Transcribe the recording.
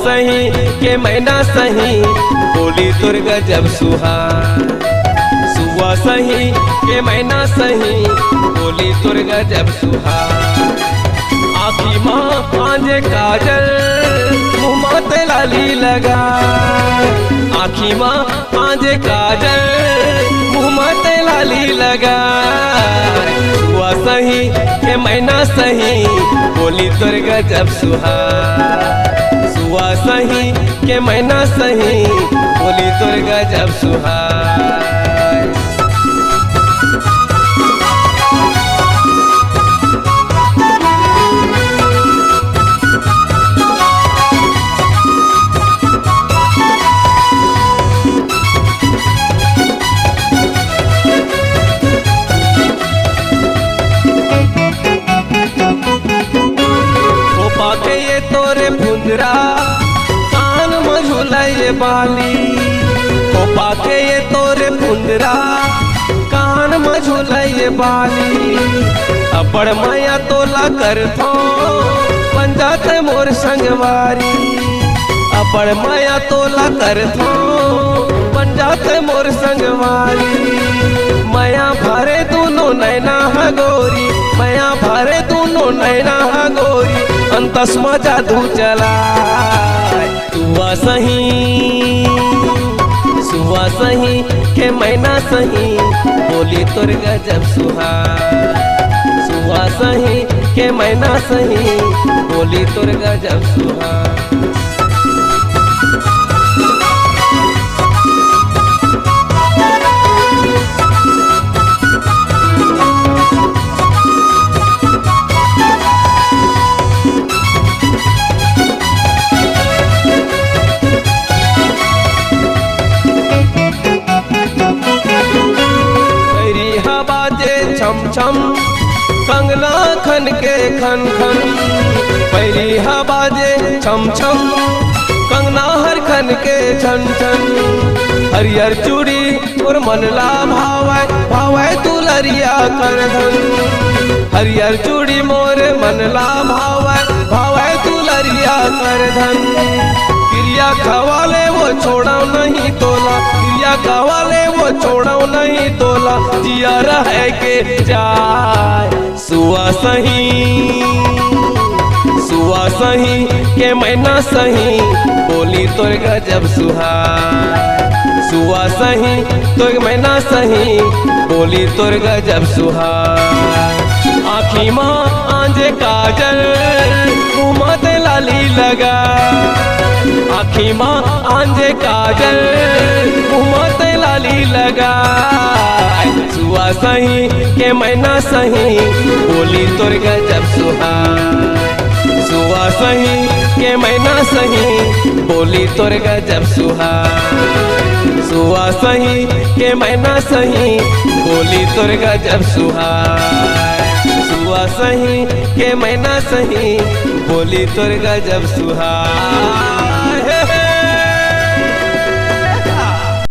सही के मैना सही बोली तोर गजब सुहार। सुआ सही के मैना सही बोली तोर गजब सुहार। आँखी माँ आंजे काजल मुँह माते लाली लगा। आँखी माँ आंजे काजल मुँह माते लाली लगा। सुआ सही के मैना सही बोली तोर गजब सुहार। सुआ सही के मैना सही बोली तोर गजब सुहार। पाके ये तोरे फुंदरा कान मझुलाए बाली। ओ पाके ये तोरे फुंदरा कान मझुलाए बाली। अपड़ माया तोला कर थो पंजाते मोर संगवारी। अपड़ माया तोला कर थो पंजाते मोर संगवारी। माया भरे दोनों नैना हगोरी। माया भरे दोनों नैना हगोरी। अंतस में जादू चला। सुआ सही सुआ सही के मैना सही बोली तोर गजब सुहार। सुआ सही के मैना सही बोली तोर गजब सुहार। छम छम कंगना खन के खन खन। पैरी हबाजे छम छम कंगना हर खन के छन छन। हरियर चूड़ी और मनला भावै भावै दुलरिया कर धन। हरियर चूड़ी मोर मनला भावै भावै दुलरिया कर धन। क्रिया खवाले वो छोड़ा नहीं तोला। क्रिया खवाले वो छोड़ा नहीं तोला। जिया रहे के जाय। सुआ सही सुआ सही के मैना सही बोली तोर गजब सुहार। सुआ सही तोर मैना सही बोली तोर गजब सुहार। आँखी माँ आंजे काजल मुँह माते लाली लगा। आँखी माँ आंजे काजल मुँह माते लाली लगा। सुआ सही के मैना सही बोली तोर गजब सुहार। सुआ सही के मैना सही बोली तोर गजब सुहार। सुआ सही के मैना सही बोली तोर गजब सुहार। सुआ सही के मैना सही बोली तोर गजब सुहार।